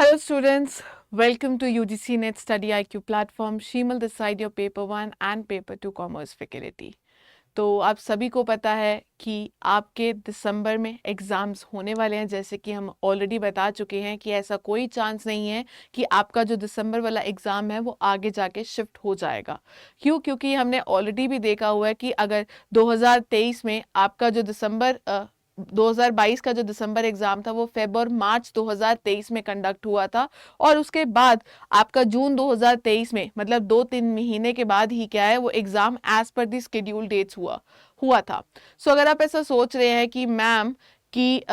Hello students, welcome to UGC Net Study IQ platform. Shemal this side your paper 1 and paper 2 commerce faculty. तो आप सभी को पता है कि आपके दिसंबर में एग्ज़ाम्स होने वाले हैं, जैसे कि हम ऑलरेडी बता चुके हैं कि ऐसा कोई चांस नहीं है कि आपका जो दिसंबर वाला एग्ज़ाम है वो आगे जाके शिफ्ट हो जाएगा। क्यों? क्योंकि हमने ऑलरेडी भी देखा हुआ है कि अगर 2023 में आपका जो 2022 का जो दिसंबर एग्जाम था वो फेब और मार्च 2023 में कंडक्ट हुआ था, और उसके बाद आपका जून 2023 में मतलब 2-3 महीने के बाद ही क्या है वो एग्जाम एज पर दी शेड्यूल डेट्स हुआ था। सो अगर आप ऐसा सोच रहे हैं कि मैम कि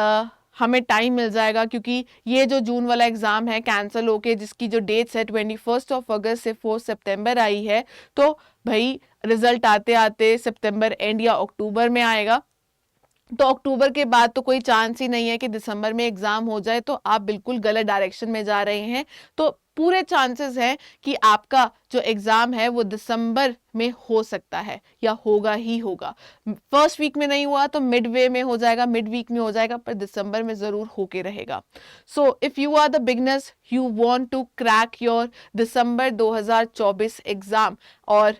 हमें टाइम मिल जाएगा क्योंकि ये जो जून वाला एग्जाम है कैंसिल होके जिसकी जो डेट्स है 21 अगस्त से 4 सितंबर आई है, तो भाई रिजल्ट आते आते सितंबर एंड या अक्टूबर में आएगा, तो अक्टूबर के बाद तो कोई चांस ही नहीं है कि दिसंबर में एग्जाम हो जाए। तो आप बिल्कुल गलत डायरेक्शन में जा रहे हैं। तो पूरे चांसेस हैं कि आपका जो एग्जाम है वो दिसंबर में हो सकता है या होगा ही होगा। फर्स्ट वीक में नहीं हुआ तो मिड वे में हो जाएगा, मिड वीक में हो जाएगा, पर दिसंबर में जरूर होके रहेगा। So if you are the beginners, you want to crack your December 2024 exam, और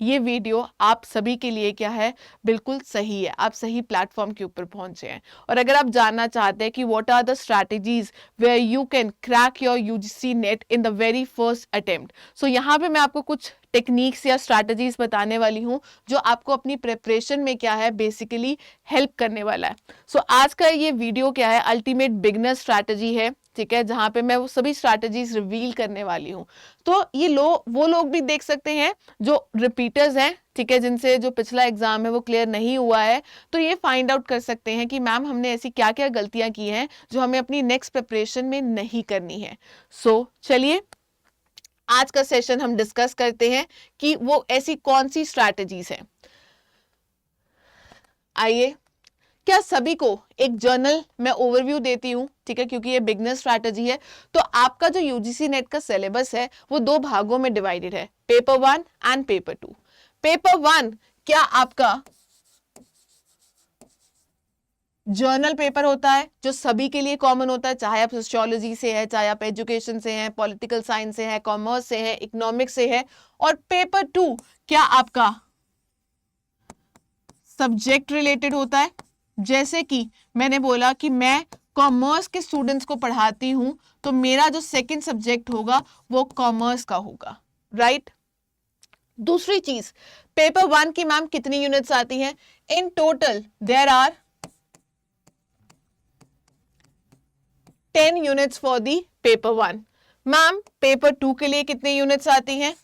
ये वीडियो आप सभी के लिए क्या है, बिल्कुल सही है, आप सही प्लेटफॉर्म के ऊपर पहुंचे हैं। और अगर आप जानना चाहते हैं कि what are the strategies where you can crack your UGC NET in the very first attempt, so यहाँ पे मैं आपको कुछ टेक्निक्स या स्ट्रैटेजीज बताने वाली हूँ जो आपको अपनी प्रिपरेशन में क्या है बेसिकली हेल्प करने वाला है। सो आज का ये वीडियो क्या है, अल्टीमेट बिगनर स्ट्रैटेजी है, ठीक है, जहां पे मैं वो सभी स्ट्रैटेजीज रिवील करने वाली हूँ। तो ये वो लोग भी देख सकते हैं जो रिपीटर्स हैं, ठीक है, जिनसे जो पिछला एग्जाम है वो क्लियर नहीं हुआ है, तो ये फाइंड आउट कर सकते हैं कि मैम हमने ऐसी क्या क्या गलतियां की हैं जो हमें अपनी नेक्स्ट प्रिपरेशन में नहीं करनी है। सो चलिए आज का सेशन हम डिस्कस करते हैं कि वो ऐसी कौन सी स्ट्रैटेजीज हैं। आइए, क्या सभी को एक जर्नल मैं ओवरव्यू देती हूँ, ठीक है, क्योंकि ये बिगनर स्ट्रैटेजी है। तो आपका जो यूजीसी नेट का सिलेबस है वो 2 भागों में डिवाइडेड है, पेपर 1 एंड पेपर 2। पेपर 1 क्या आपका जर्नल पेपर होता है जो सभी के लिए कॉमन होता है, चाहे आप सोशियोलॉजी से है, चाहे आप एजुकेशन से हैं, पॉलिटिकल साइंस से है, कॉमर्स से है, इकोनॉमिक्स से है। और पेपर 2 क्या आपका सब्जेक्ट रिलेटेड होता है, जैसे कि मैंने बोला कि मैं कॉमर्स के स्टूडेंट्स को पढ़ाती हूं, तो मेरा जो सेकंड सब्जेक्ट होगा वो कॉमर्स का होगा, राइट। दूसरी चीज, पेपर 1 की मैम कितनी यूनिट्स आती हैं? In total there are 10 units for the paper 1। Ma'am paper 2 के लिए कितनी यूनिट्स आती हैं?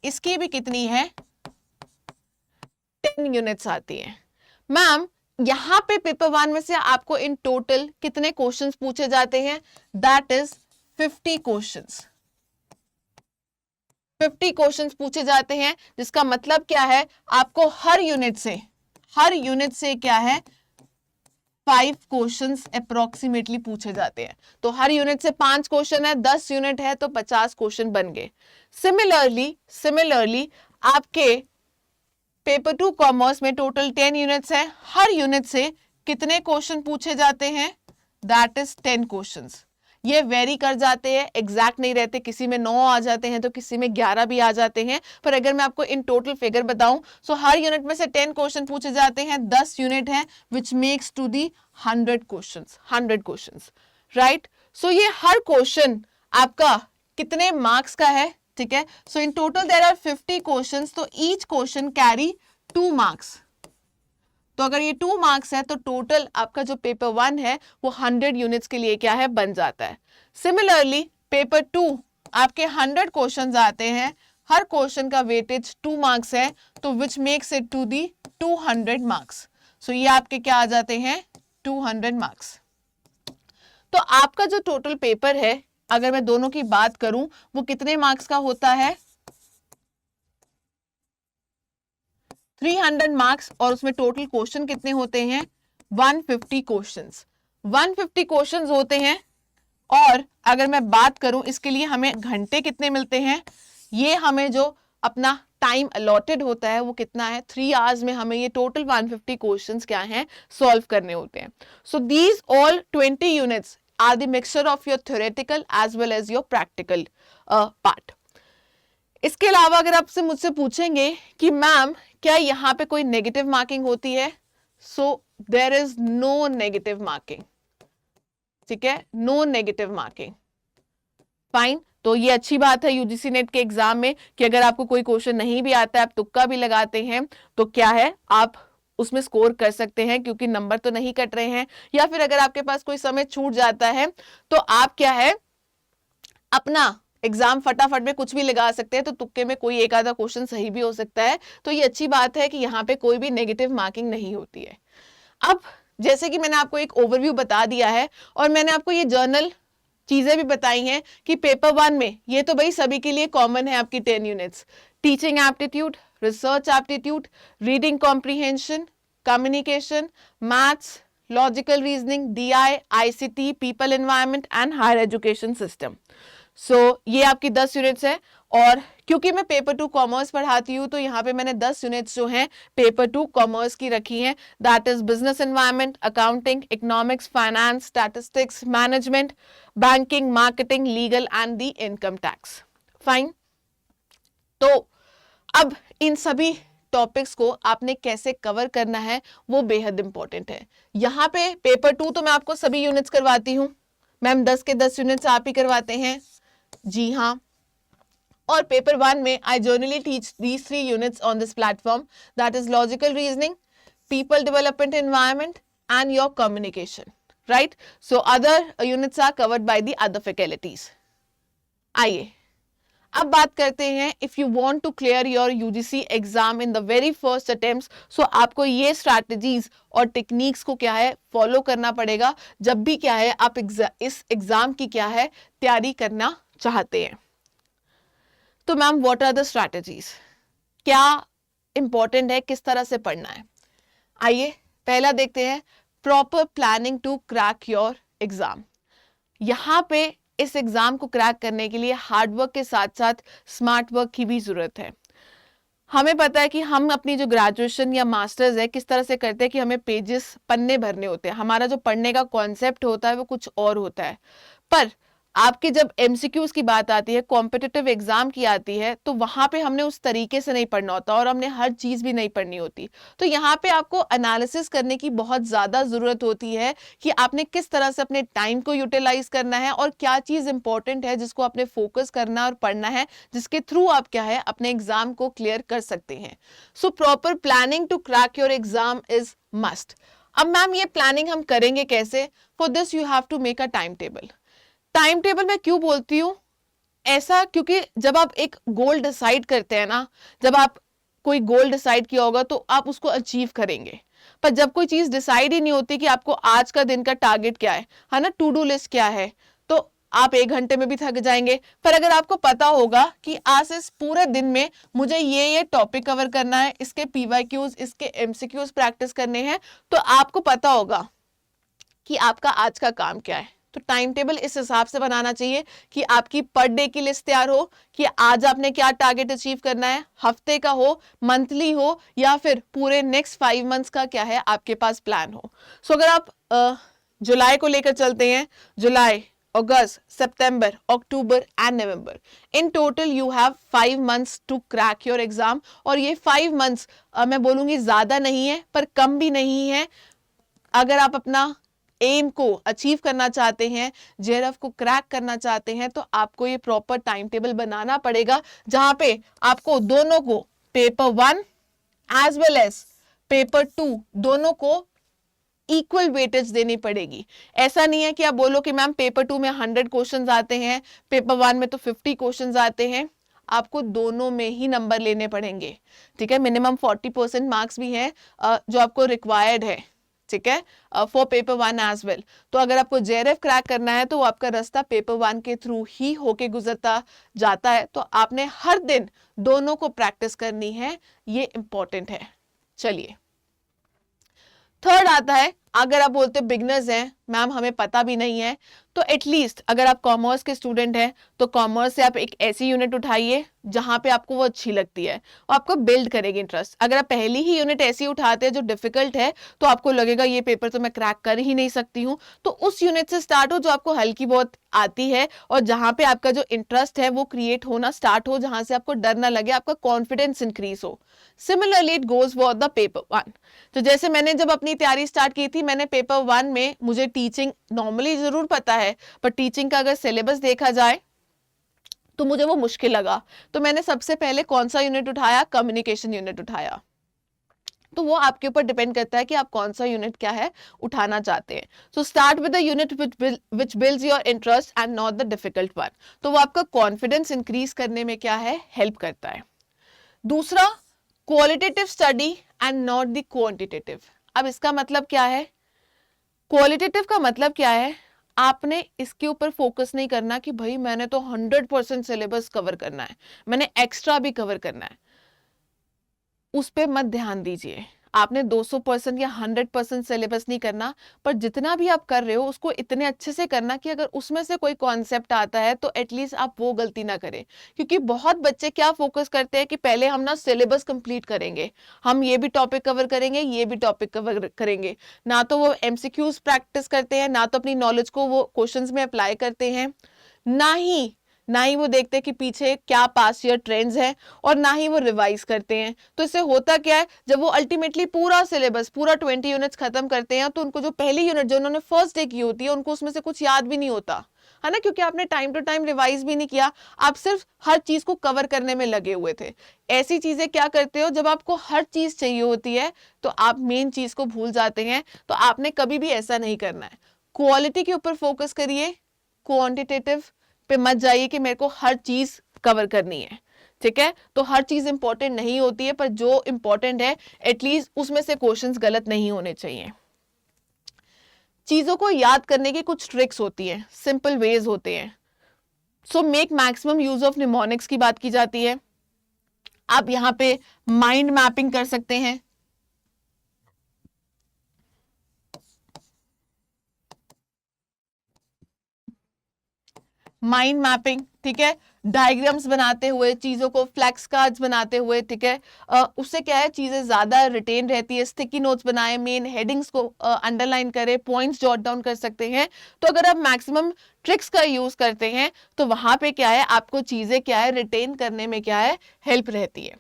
इसकी भी कितनी है? 10 यूनिट्स आती हैं। मैम यहां पे पेपर 1 में से आपको इन टोटल कितने क्वेश्चंस पूछे जाते हैं? That is 50 questions. 50 क्वेश्चंस पूछे जाते हैं, जिसका मतलब क्या है, आपको हर यूनिट से क्या है 5 क्वेश्चंस अप्रोक्सीमेटली पूछे जाते हैं। तो हर यूनिट से 5 क्वेश्चन है, 10 यूनिट है तो 50 क्वेश्चन बन गए। सिमिलरली आपके पेपर 2 कॉमर्स में टोटल 10 यूनिट्स हैं, हर यूनिट से कितने क्वेश्चन पूछे जाते हैं? That is 10 questions. ये वेरी कर जाते हैं, एग्जैक्ट नहीं रहते, किसी में 9 आ जाते हैं तो किसी में 11 भी आ जाते हैं। पर अगर मैं आपको इन टोटल फिगर बताऊं, सो हर यूनिट में से 10 क्वेश्चन पूछे जाते हैं, 10 यूनिट है, which makes to the 100 questions, right. So ये हर क्वेश्चन आपका कितने मार्क्स का है, ठीक है। So in total there are 50 questions, तो ईच क्वेश्चन कैरी 2 मार्क्स। तो अगर ये 2 मार्क्स है तो टोटल आपका जो पेपर 1 है वो 100 यूनिट्स के लिए क्या है, बन जाता है। सिमिलरली पेपर 2 आपके 100 क्वेश्चंस आते हैं, हर क्वेश्चन का वेटेज 2 मार्क्स है, तो which makes it to the 200 marks. So ये आपके क्या आ जाते हैं, 200 मार्क्स। तो आपका जो टोटल पेपर है, अगर मैं दोनों की बात करूं, वो कितने मार्क्स का होता है? 300 मार्क्स। और उसमें टोटल क्वेश्चन कितने होते हैं? 150 क्वेश्चंस। 150 क्वेश्चंस होते हैं। और अगर मैं बात करूं इसके लिए हमें घंटे कितने मिलते हैं, ये हमें जो अपना टाइम अलॉटेड होता है वो कितना है, 3 आवर्स में हमें ये टोटल 150 क्वेश्चंस क्या हैं, सॉल्व करने होते हैं। So these all 20 units are the mixture of your theoretical as well as your practical part. इसके अलावा अगर आपसे मुझसे पूछेंगे कि मैम क्या यहाँ पे कोई नेगेटिव मार्किंग होती है, so there is no negative marking, ठीक है, नो नेगेटिव मार्किंग, फाइन। तो ये अच्छी बात है यूजीसी नेट के एग्जाम में कि अगर आपको कोई क्वेश्चन नहीं भी आता है, आप तुक्का भी लगाते हैं, तो क्या है, आप उसमें स्कोर कर सकते हैं क्योंकि नंबर तो नहीं कट रहे हैं। या फिर अगर आपके पास कोई समय छूट जाता है तो आप क्या है, अपना एग्जाम फटाफट में कुछ भी लगा सकते हैं, तो तुक्के में कोई एक आधा क्वेश्चन सही भी हो सकता है। तो ये अच्छी बात है कि यहाँ पे कोई भी नेगेटिव मार्किंग नहीं होती है। अब जैसे कि मैंने आपको एक ओवरव्यू बता दिया है और मैंने आपको ये जर्नल चीजें भी बताई हैं कि पेपर 1 में ये तो भाई सभी के लिए कॉमन है, आपकी 10 units, teaching aptitude, research aptitude, reading comprehension, communication, maths, logical reasoning, DI, ICT, people environment and higher education system. So ये आपकी 10 यूनिट्स है। और क्योंकि मैं पेपर 2 कॉमर्स पढ़ाती हूँ तो यहाँ पे मैंने 10 यूनिट्स जो हैं पेपर 2 कॉमर्स की रखी हैं, that is business environment, accounting, economics, finance, statistics, management, banking, marketing, legal and the income tax, fine. तो अब इन सभी टॉपिक्स को आपने कैसे कवर करना है वो बेहद इंपॉर्टेंट है। यहाँ पे पेपर 2 तो मैं आपको सभी यूनिट्स करवाती हूँ, मैम 10 के 10 यूनिट्स आप ही करवाते हैं, जी हाँ। और पेपर 1 में I generally teach these 3 units on this platform, that is logical reasoning, people development environment and your communication, right. So other units are covered by the other faculties. आइए अब बात करते हैं, if you want to clear your UGC exam in the very first attempt, so आपको ये strategies और techniques को क्या है फॉलो करना पड़ेगा जब भी क्या है आप इस एग्जाम की क्या है तैयारी करना चाहते हैं। तो ma'am what are the strategies, क्या इंपॉर्टेंट है, किस तरह से पढ़ना है। आइए पहला देखते हैं, proper planning to crack your exam. यहाँ पे इस एग्जाम को क्रैक करने के लिए हार्ड वर्क के साथ साथ स्मार्ट वर्क की भी जरूरत है। हमें पता है कि हम अपनी जो ग्रेजुएशन या मास्टर्स है किस तरह से करते हैं कि हमें पेजेस पन्ने भरने होते हैं, हमारा जो पढ़ने का कॉन्सेप्ट होता है वो कुछ और होता है। पर आपके जब एमसीक्यूज की बात आती है, कॉम्पिटिटिव एग्जाम की आती है, तो वहां पे हमने उस तरीके से नहीं पढ़ना होता और हमने हर चीज भी नहीं पढ़नी होती। तो यहाँ पे आपको एनालिसिस करने की बहुत ज्यादा जरूरत होती है कि आपने किस तरह से अपने टाइम को यूटिलाइज करना है और क्या चीज इंपॉर्टेंट है जिसको आपने फोकस करना और पढ़ना है, जिसके थ्रू आप क्या है अपने एग्जाम को क्लियर कर सकते हैं। So proper planning to crack your exam is must. अब मैम ये प्लानिंग हम करेंगे कैसे? For this you have to make a time table. Time table मैं क्यों बोलती हूँ ऐसा, क्योंकि जब आप एक गोल डिसाइड करते हैं ना, जब आप कोई गोल डिसाइड किया होगा तो आप उसको अचीव करेंगे। पर जब कोई चीज डिसाइड ही नहीं होती कि आपको आज का दिन का टारगेट क्या है ना, टू डू लिस्ट क्या है, तो आप 1 घंटे में भी थक जाएंगे। पर अगर आपको पता होगा कि आज से इस पूरे दिन में मुझे ये टॉपिक कवर करना है, इसके पीवाईक्यूज, इसके एमसीक्यूज प्रैक्टिस करने हैं, तो आपको पता होगा कि आपका आज का काम क्या है। तो टाइम टेबल इस हिसाब से बनाना चाहिए कि आपकी पर डे की लिस्ट तैयार हो कि आज आपने क्या टारगेट अचीव करना है, हफ्ते का हो, मंथली हो, या फिर पूरे नेक्स्ट 5 मंथ्स का क्या है आपके पास प्लान हो। सो अगर आप जुलाई को लेकर चलते हैं, जुलाई, अगस्त, सितंबर, अक्टूबर एंड नवंबर, in total you have 5 months to crack your exam. और ये 5 मंथ्स मैं बोलूंगी ज्यादा नहीं है पर कम भी नहीं है। अगर आप अपना एम को अचीव करना चाहते हैं, जेआरएफ को क्रैक करना चाहते हैं, तो आपको ये प्रॉपर टाइम टेबल बनाना पड़ेगा जहां पे आपको दोनों को, paper 1 as well as paper 2, दोनों को इक्वल वेटेज देनी पड़ेगी। ऐसा नहीं है कि आप बोलो कि मैम पेपर 2 में 100 क्वेश्चंस आते हैं, पेपर 1 में तो 50 क्वेश्चंस आते हैं। आपको दोनों में ही नंबर लेने पड़ेंगे, ठीक है। मिनिमम 40% मार्क्स भी हैं जो आपको रिक्वायर्ड है, ठीक है, फॉर पेपर 1 एज वेल। तो अगर आपको जेआरएफ क्रैक करना है तो आपका रास्ता पेपर 1 के थ्रू ही होके गुजरता जाता है। तो आपने हर दिन दोनों को प्रैक्टिस करनी है, ये इंपॉर्टेंट है। चलिए, थर्ड आता है अगर आप बोलते बिगनर्स हैं मैम हमें पता भी नहीं है, तो एटलीस्ट अगर आप कॉमर्स के स्टूडेंट हैं तो कॉमर्स से आप एक ऐसी यूनिट उठाइए जहां पे आपको वो अच्छी लगती है और आपको बिल्ड करेगी इंटरेस्ट। अगर आप पहली ही यूनिट ऐसी उठाते हैं जो डिफिकल्ट है तो आपको लगेगा ये पेपर तो मैं क्रैक कर ही नहीं सकती हूँ, तो उस यूनिट से स्टार्ट हो जो आपको हल्की बहुत आती है और जहां पे आपका जो इंटरेस्ट है वो क्रिएट होना स्टार्ट हो, जहां से आपको डर ना लगे, आपका कॉन्फिडेंस इंक्रीज हो। Similarly it goes for the paper one. तो जैसे मैंने जब अपनी तैयारी स्टार्ट की थी, मैंने पेपर वन में मुझे टीचिंग नॉर्मली जरूर पता है, पर टीचिंग का अगर सिलेबस देखा जाए तो मुझे वो मुश्किल लगा। तो मैंने सबसे पहले कौन सा यूनिट उठाया, कम्युनिकेशन यूनिट उठाया। तो वो आपके ऊपर डिपेंड करता है कि आप कौन सा यूनिट क्या है उठाना चाहते हैं। So start with the unit which builds your interest and not the difficult one. तो वो आपका कॉन्फिडेंस इंक्रीज करने में क्या है, हेल्प करता है। दूसरा, qualitative study and not the quantitative. अब इसका मतलब क्या है, क्वालिटेटिव का मतलब क्या है, आपने इसके ऊपर फोकस नहीं करना कि भाई मैंने तो 100% सिलेबस कवर करना है, मैंने एक्स्ट्रा भी कवर करना है, उस पर मत ध्यान दीजिए। आपने 200% या 100% सिलेबस नहीं करना, पर जितना भी आप कर रहे हो उसको इतने अच्छे से करना कि अगर उसमें से कोई कॉन्सेप्ट आता है तो एटलीस्ट आप वो गलती ना करें। क्योंकि बहुत बच्चे क्या फोकस करते हैं कि पहले हम ना सिलेबस कंप्लीट करेंगे, हम ये भी टॉपिक कवर करेंगे, ये भी टॉपिक कवर करेंगे, ना तो वो एमसीक्यूज प्रैक्टिस करते हैं, ना तो अपनी नॉलेज को वो क्वेश्चंस में अप्लाई करते हैं, ना ही वो देखते कि पीछे क्या पास्ट ईयर ट्रेंड्स हैं, और ना ही वो रिवाइज करते हैं। तो इससे होता क्या है, जब वो अल्टीमेटली पूरा सिलेबस पूरा 20 यूनिट्स खत्म करते हैं तो उनको जो पहली यूनिट जो उन्होंने फर्स्ट डे की होती है उनको उसमें से कुछ याद भी नहीं होता है ना, क्योंकि आपने टाइम टू टाइम रिवाइज भी नहीं किया, आप सिर्फ हर चीज को कवर करने में लगे हुए थे। ऐसी चीजें क्या करते हो, जब आपको हर चीज चाहिए होती है तो आप मेन चीज को भूल जाते हैं। तो आपने कभी भी ऐसा नहीं करना है, क्वालिटी के ऊपर फोकस करिए, क्वांटिटेटिव पे मत जाइए कि मेरे को हर चीज कवर करनी है। ठीक है, तो हर चीज इंपॉर्टेंट नहीं होती है, पर जो इंपॉर्टेंट है एटलीस्ट उसमें से क्वेश्चंस गलत नहीं होने चाहिए। चीजों को याद करने की कुछ ट्रिक्स होती हैं, सिंपल वेज होते हैं। So make maximum use of mnemonics की बात की जाती है। आप यहाँ पे माइंड मैपिंग कर सकते हैं। माइंड मैपिंग, ठीक है, डायग्राम्स बनाते हुए, चीजों को फ्लैक्स कार्ड्स बनाते हुए, ठीक है, उससे क्या है चीजें ज्यादा रिटेन रहती है। स्टिकी नोट्स बनाए, मेन हेडिंग्स को अंडरलाइन करें, पॉइंट्स जॉट डाउन कर सकते हैं। तो अगर आप मैक्सिमम ट्रिक्स का यूज करते हैं तो वहां पे क्या है, आपको चीजें क्या है रिटेन करने में क्या है हेल्प रहती है।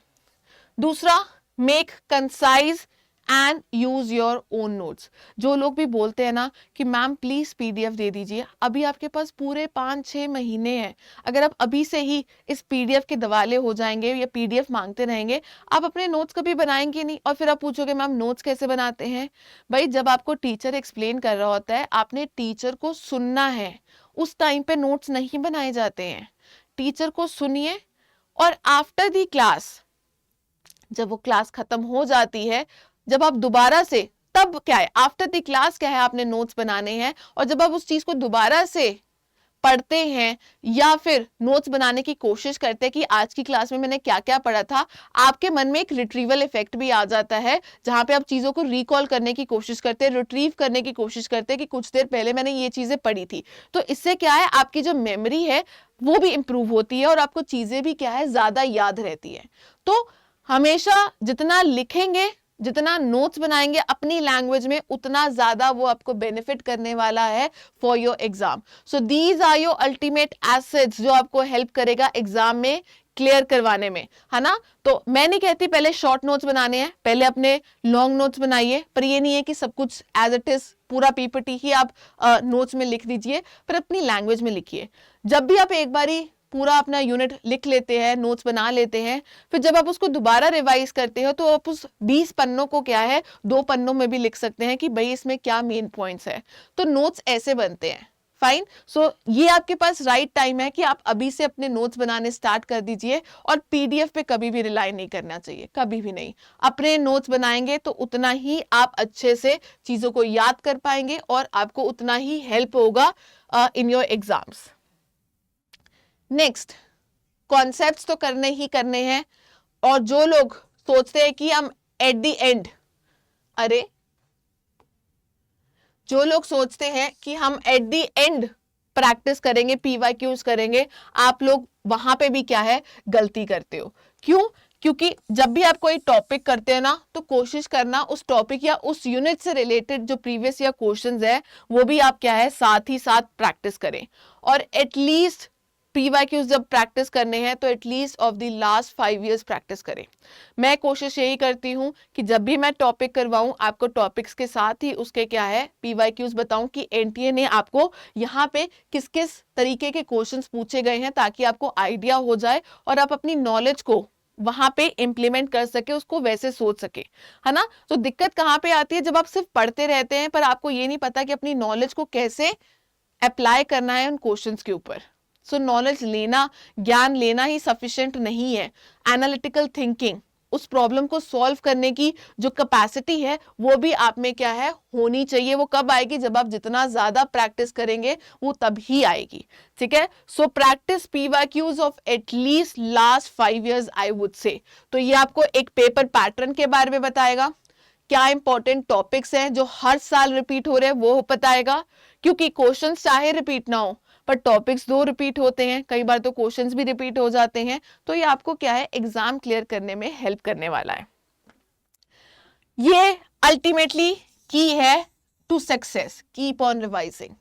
दूसरा, make concise and use your own notes. जो लोग भी बोलते हैं ना कि मैम प्लीज पीडीएफ दे दीजिए, अभी आपके पास पूरे 5-6 महीने हैं, अगर आप अभी से ही इस पीडीएफ के दवाले हो जाएंगे या पीडीएफ मांगते रहेंगे, आप अपने नोट्स कभी बनाएंगे नहीं। और फिर आप पूछोगे मैम नोट्स कैसे बनाते हैं। भाई जब आपको टीचर एक्सप्लेन कर रहा होता है, आपने टीचर को सुनना है, उस टाइम पे नोट्स नहीं बनाए जाते हैं। टीचर को सुनिए और आफ्टर दी क्लास, जब वो क्लास खत्म हो जाती है, जब आप दोबारा से, तब क्या है आफ्टर द क्लास क्या है आपने नोट्स बनाने हैं, और जब आप उस चीज को दोबारा से पढ़ते हैं या फिर नोट्स बनाने की कोशिश करते हैं कि आज की क्लास में मैंने क्या क्या पढ़ा था, आपके मन में एक रिट्रीवल इफेक्ट भी आ जाता है, जहां पे आप चीजों को रिकॉल करने की कोशिश करते हैं, रिट्रीव करने की कोशिश करते हैं कि कुछ देर पहले मैंने ये चीजें पढ़ी थी। तो इससे क्या है, आपकी जो मेमोरी है वो भी इंप्रूव होती है और आपको चीजें भी क्या है ज्यादा याद रहती है। तो हमेशा जितना लिखेंगे, जितना नोट्स बनाएंगे अपनी लैंग्वेज में, उतना ज्यादा वो आपको बेनिफिट करने वाला है for your exam. So these are your ultimate assets जो आपको हेल्प करेगा एग्जाम में क्लियर करवाने में, है ना। तो मैं नहीं कहती पहले शॉर्ट नोट्स बनाने हैं, पहले अपने लॉन्ग नोट्स बनाइए, पर ये नहीं है कि सब कुछ एज इट इज पूरा पीपीटी ही आप नोट्स में लिख दीजिए, पर अपनी लैंग्वेज में लिखिए। जब भी आप एक बारी पूरा अपना यूनिट लिख लेते हैं, नोट्स बना लेते हैं, फिर जब आप उसको दोबारा रिवाइज करते हो तो आप उस 20 पन्नों को क्या है 2 पन्नों में भी लिख सकते हैं कि भाई इसमें क्या मेन पॉइंट्स है। तो नोट्स ऐसे बनते हैं। फाइन, सो ये आपके पास राइट टाइम है कि आप अभी से अपने नोट्स बनाने स्टार्ट कर दीजिए, और पीडीएफ पे कभी भी रिलाई नहीं करना चाहिए, कभी भी नहीं। अपने नोट्स बनाएंगे तो उतना ही आप अच्छे से चीजों को याद कर पाएंगे और आपको उतना ही हेल्प होगा in your exams. Next, concepts तो करने ही करने हैं, और जो लोग सोचते हैं कि हम एट द एंड, अरे जो लोग सोचते हैं कि हम एट द एंड प्रैक्टिस करेंगे, पीवाईक्यूज करेंगे, आप लोग वहां पे भी क्या है, गलती करते हो। क्यों? क्योंकि जब भी आप कोई टॉपिक करते हैं ना, तो कोशिश करना उस टॉपिक या उस यूनिट से रिलेटेड जो प्रीवियस या क्वेश्चंस है वो भी आप क्या है, साथ ही साथ प्रैक्टिस करें। और एटलीस्ट पीवाईक्यूज जब प्रैक्टिस करने हैं तो at least of the last 5 years practice करें। मैं कोशिश यही करती हूँ कि जब भी मैं टॉपिक करवाऊं, आपको टॉपिक्स के साथ ही उसके क्या है, पीवाईक्यूज बताऊं कि एनटीए ने आपको यहाँ पे किस किस तरीके के क्वेश्चंस पूछे गए हैं, ताकि आपको आइडिया हो जाए और आप अपनी नॉलेज को वहां पे इंप्लीमेंट कर सके, उसको वैसे सोच सके, है ना। तो दिक्कत कहाँ पे आती है, जब आप सिर्फ पढ़ते रहते हैं पर आपको ये नहीं पता कि अपनी नॉलेज को कैसे अप्लाई करना है उन क्वेश्चंस के ऊपर। सो नॉलेज लेना, ज्ञान लेना ही सफिशिएंट नहीं है। एनालिटिकल थिंकिंग, उस प्रॉब्लम को सॉल्व करने की जो कैपेसिटी है वो भी आप में क्या है, होनी चाहिए। वो कब आएगी, जब आप जितना ज्यादा प्रैक्टिस करेंगे वो तभी आएगी। ठीक है। So practice PYQs of at least last 5 years I would say. तो ये आपको एक पेपर पैटर्न के बारे में बताएगा, क्या इंपॉर्टेंट टॉपिक्स हैं जो हर साल रिपीट हो रहे हैं वो बताएगा, क्योंकि क्वेश्चन चाहे रिपीट ना हो पर टॉपिक्स 2 रिपीट होते हैं, कई बार तो क्वेश्चंस भी रिपीट हो जाते हैं। तो ये आपको क्या है, एग्जाम क्लियर करने में हेल्प करने वाला है। ये अल्टीमेटली की है to success, keep on revising.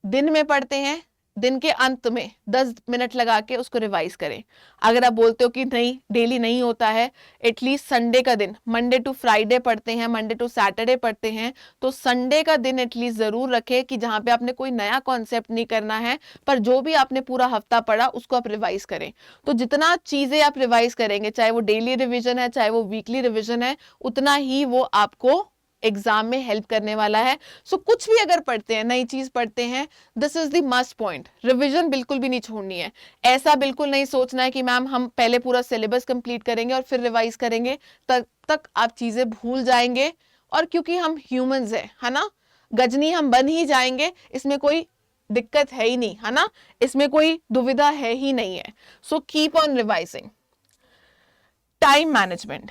दिन में पढ़ते हैं, दिन के अंत में 10 मिनट लगा के उसको रिवाइज करें। अगर आप बोलते हो कि नहीं डेली नहीं होता है, एटलीस्ट संडे का दिन, मंडे टू फ्राइडे पढ़ते हैं, मंडे टू सैटरडे पढ़ते हैं, तो संडे का दिन एटलीस्ट जरूर रखें कि जहां पे आपने कोई नया कॉन्सेप्ट नहीं करना है, पर जो भी आपने पूरा हफ्ता पढ़ा उसको आप रिवाइज करें। तो जितना चीजें आप रिवाइज करेंगे, चाहे वो डेली रिविजन है चाहे वो वीकली रिविजन है, उतना ही वो आपको एग्जाम में हेल्प करने वाला है। सो कुछ भी अगर पढ़ते हैं, नई चीज पढ़ते हैं, this is the must point, revision बिल्कुल भी नहीं छोड़नी है। ऐसा बिल्कुल नहीं सोचना है कि मैम हम पहले पूरा सिलेबस कंप्लीट करेंगे और फिर रिवाइज करेंगे, तब तक आप चीजें भूल जाएंगे। और क्योंकि हम ह्यूमंस है ना, गजनी हम बन ही जाएंगे, इसमें कोई दिक्कत है ही नहीं, है ना, इसमें कोई दुविधा है ही नहीं है। So keep on revising. Time management,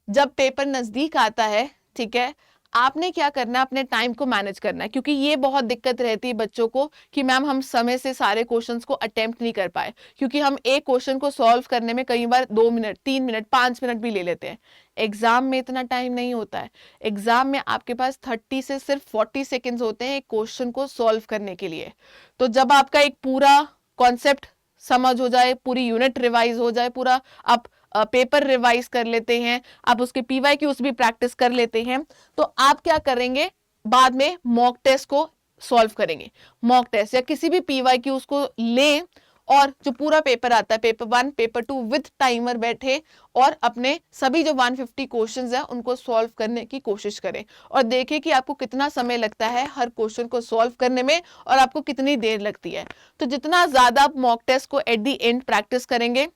जब पेपर नजदीक आता है, ठीक है, आपने क्या करना है, अपने टाइम को मैनेज करना है। क्योंकि ये बहुत दिक्कत रहती है बच्चों को कि मैम हम समय से सारे क्वेश्चंस को अटेम्प्ट नहीं कर पाए, क्योंकि हम एक क्वेश्चन को सॉल्व करने में कई बार 2 मिनट 3 मिनट 5 मिनट भी ले लेते हैं। एग्जाम में इतना टाइम नहीं होता है। एग्जाम में आपके पास 30 से सिर्फ 40 सेकेंड्स होते हैं एक क्वेश्चन को सॉल्व करने के लिए। तो जब आपका एक पूरा कॉन्सेप्ट समझ हो जाए, पूरी यूनिट रिवाइज हो जाए, पूरा आप पेपर रिवाइज कर लेते हैं, आप उसके पीवाईक्यूज भी प्रैक्टिस कर लेते हैं, तो आप क्या करेंगे, बाद में मॉक टेस्ट को सॉल्व करेंगे। मॉक टेस्ट या किसी भी पीवाईक्यूज को लें और जो पूरा पेपर आता है, पेपर 1 पेपर 2 विद टाइमर बैठे और अपने सभी जो 150 क्वेश्चंस हैं उनको सॉल्व करने की कोशिश करें और देखें कि आपको कितना समय लगता है हर क्वेश्चन को सॉल्व करने में और आपको कितनी देर लगती है। तो जितना ज्यादा आप मॉक टेस्ट को एट द एंड प्रैक्टिस करेंगे,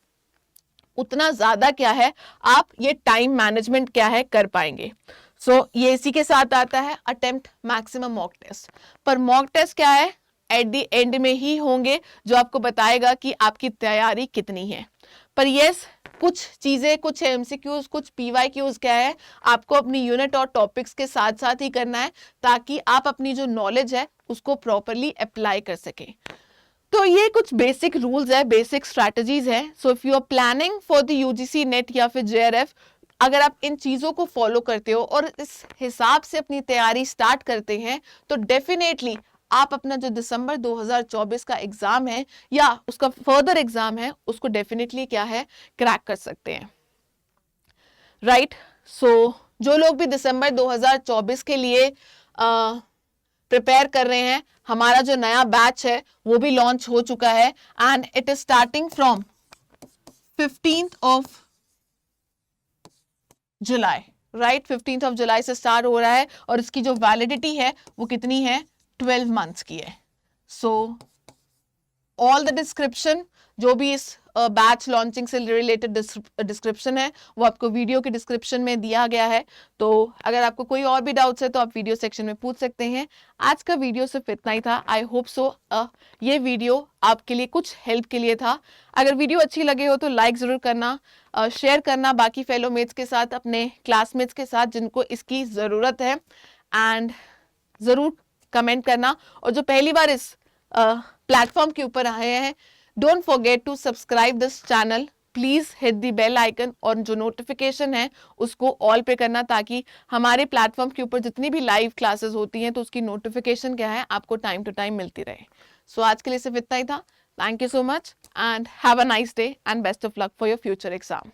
उतना ज्यादा क्या है, आप ये टाइम मैनेजमेंट क्या है कर पाएंगे। सो ये इसी के साथ आता है अटेम्प्ट मैक्सिमम मॉक टेस्ट। पर मॉक टेस्ट क्या है, एट द एंड में ही होंगे जो आपको बताएगा कि आपकी तैयारी कितनी है। पर यस, कुछ चीजें, कुछ एमसीक्यूज, कुछ पीवाईक्यूज क्या है, आपको अपनी यूनिट और टॉपिक्स के साथ साथ ही करना है, ताकि आप अपनी जो नॉलेज है उसको प्रॉपरली अप्लाई कर सकें। तो ये कुछ बेसिक रूल्स है, बेसिक स्ट्रैटेजीज है। So if you are planning for the UGC NET या फिर जेआरएफ, अगर आप इन चीजों को फॉलो करते हो और इस हिसाब से अपनी तैयारी स्टार्ट करते हैं, तो डेफिनेटली आप अपना जो दिसंबर 2024 का एग्जाम है या उसका फर्दर एग्जाम है, उसको डेफिनेटली क्या है, क्रैक कर सकते हैं। राइट। सो जो लोग भी दिसंबर 2024 के लिए प्रिपेयर कर रहे हैं, हमारा जो नया बैच है वो भी लॉन्च हो चुका है and it is starting from 15th of July. Right, 15th of जुलाई से स्टार्ट हो रहा है और इसकी जो वैलिडिटी है वो कितनी है, 12 months की है। सो ऑल द डिस्क्रिप्शन, जो भी इस बैच लॉन्चिंग से रिलेटेड डिस्क्रिप्शन है वो आपको वीडियो के डिस्क्रिप्शन में दिया गया है। तो अगर आपको कोई और भी डाउट्स है तो आप वीडियो सेक्शन में पूछ सकते हैं। आज का वीडियो सिर्फ इतना ही था। आई होप सो ये वीडियो आपके लिए कुछ हेल्प के लिए था। अगर वीडियो अच्छी लगे हो तो लाइक ज़रूर करना, शेयर करना बाकी फेलो मेट्स के साथ, अपने क्लासमेट्स के साथ जिनको इसकी ज़रूरत है। एंड ज़रूर कमेंट करना। और जो पहली बार इस प्लेटफॉर्म के ऊपर आए हैं, don't forget to subscribe this channel, please hit the bell icon और जो नोटिफिकेशन है उसको ऑल पे करना, ताकि हमारे प्लेटफॉर्म के ऊपर जितनी भी लाइव क्लासेस होती हैं तो उसकी नोटिफिकेशन क्या है आपको टाइम टू टाइम मिलती रहे। सो आज के लिए सिर्फ इतना ही था। Thank you so much and have a nice day and best of luck for your future exam.